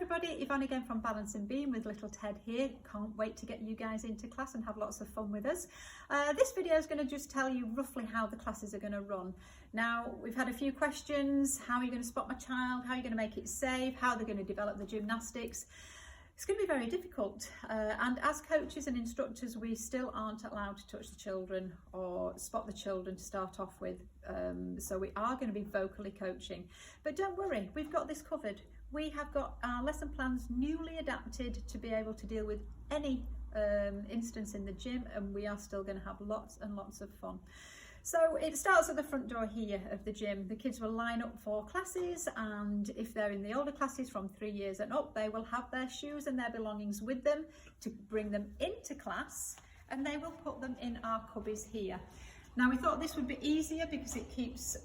everybody, Yvonne again from Balance and Beam with little Ted here. Can't wait to get you guys into class and have lots of fun with us. This video is going to just tell you roughly how the classes are going to run. Now, we've had a few questions. How are you going to spot my child? How are you going to make it safe? How are they going to develop the gymnastics? It's going to be very difficult, and as coaches and instructors we still aren't allowed to touch the children or spot the children to start off with, so we are going to be vocally coaching. But don't worry, we've got this covered. We have got our lesson plans newly adapted to be able to deal with any instance in the gym, and we are still going to have lots and lots of fun. So it starts at the front door here of the gym. The kids will line up for classes, and if they're in the older classes from 3 years and up, they will have their shoes and their belongings with them to bring them into class, and they will put them in our cubbies here. Now, we thought this would be easier because it keeps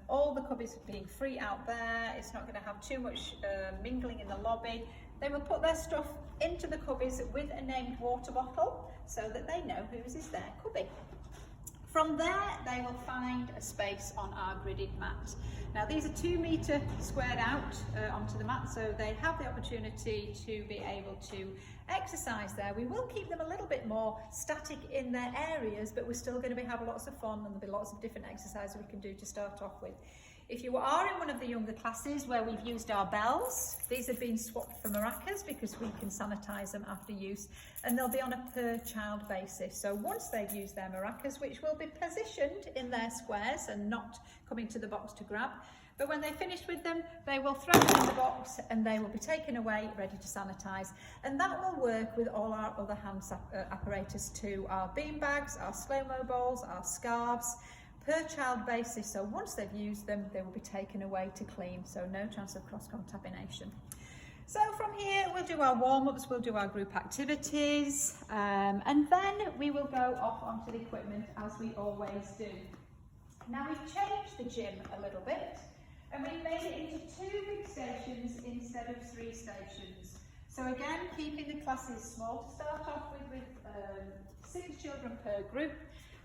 all the cubbies being free out there. It's not going to have too much mingling in the lobby. They will put their stuff into the cubbies with a named water bottle so that they know whose is their cubby. From there, they will find a space on our gridded mat. Now, these are 2 metre squared out onto the mat, so they have the opportunity to be able to exercise there. We will keep them a little bit more static in their areas, but we're still going to have lots of fun, and there'll be lots of different exercises we can do to start off with. If you are in one of the younger classes where we've used our bells, these have been swapped for maracas because we can sanitise them after use, and they'll be on a per child basis. So once they've used their maracas, which will be positioned in their squares and not coming to the box to grab, but when they're finished with them, they will throw them in the box and they will be taken away, ready to sanitise. And that will work with all our other hand apparatus too, our bean bags, our slow-mo bowls, our scarves, per child basis. So once they've used them, they will be taken away to clean, so no chance of cross-contamination. So from here, we'll do our warm-ups, we'll do our group activities, and then we will go off onto the equipment as we always do. Now, we've changed the gym a little bit, and we've made it into 2 big stations instead of 3 stations. So again, keeping the classes small to start off with 6 children per group.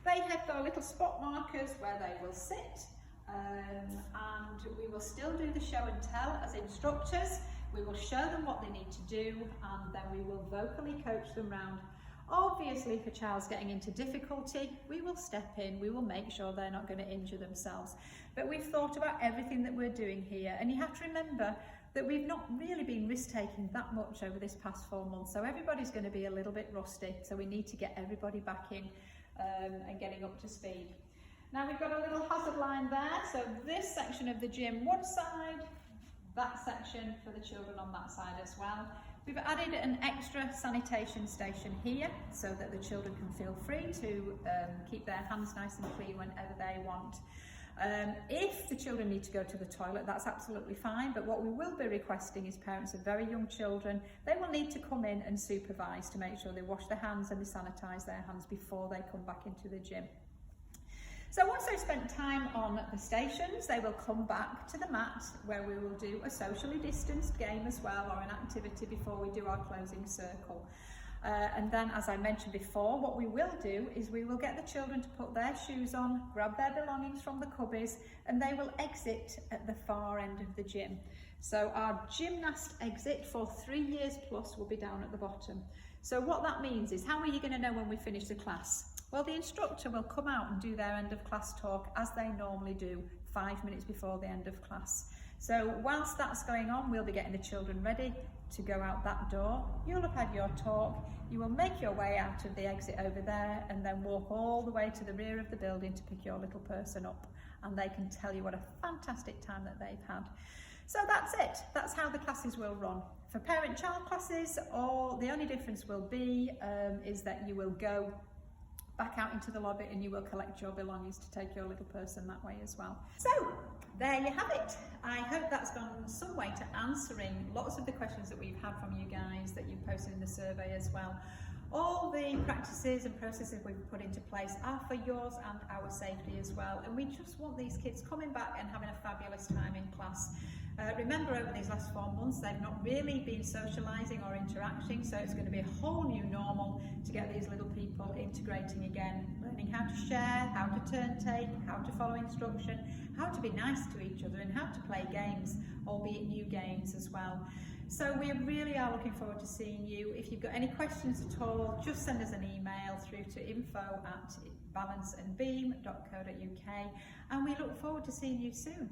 They have got little spot markers where they will sit, and we will still do the show and tell as instructors. We will show them what they need to do, and then we will vocally coach them round. Obviously, if a child's getting into difficulty, we will step in, we will make sure they're not going to injure themselves. But we've thought about everything that we're doing here, and you have to remember that we've not really been risk-taking that much over this past 4 months, so everybody's going to be a little bit rusty, so we need to get everybody back in and getting up to speed. Now, we've got a little hazard line there, so this section of the gym one side, that section for the children on that side as well. We've added an extra sanitation station here so that the children can feel free to keep their hands nice and clean whenever they want. If the children need to go to the toilet, that's absolutely fine, but what we will be requesting is parents of very young children, they will need to come in and supervise to make sure they wash their hands and they sanitise their hands before they come back into the gym. So once they've spent time on the stations, they will come back to the mat where we will do a socially distanced game as well, or an activity before we do our closing circle. And then, as I mentioned before, what we will do is we will get the children to put their shoes on, grab their belongings from the cubbies, and they will exit at the far end of the gym. So our gymnast exit for 3 years plus will be down at the bottom. So what that means is, how are you going to know when we finish the class? Well, the instructor will come out and do their end of class talk as they normally do 5 minutes before the end of class. So whilst that's going on, we'll be getting the children ready to go out that door. You'll have had your talk, you will make your way out of the exit over there and then walk all the way to the rear of the building to pick your little person up, and they can tell you what a fantastic time that they've had. So that's it, that's how the classes will run. For parent-child classes, the only difference will be is that you will go back out into the lobby and you will collect your belongings to take your little person that way as well. So there you have it. I hope that's gone some way to answering lots of the questions that we've had from you guys that you've posted in the survey as well. All the practices and processes we've put into place are for yours and our safety as well, and we just want these kids coming back and having a fabulous time in class. Remember, over these last 4 months, they've not really been socialising or interacting, so it's going to be a whole new normal to get these little people integrating again, learning how to share, how to turn tape, how to follow instruction, how to be nice to each other, and how to play games, albeit new games as well. So we really are looking forward to seeing you. If you've got any questions at all, just send us an email through to info@balanceandbeam.co.uk, and we look forward to seeing you soon.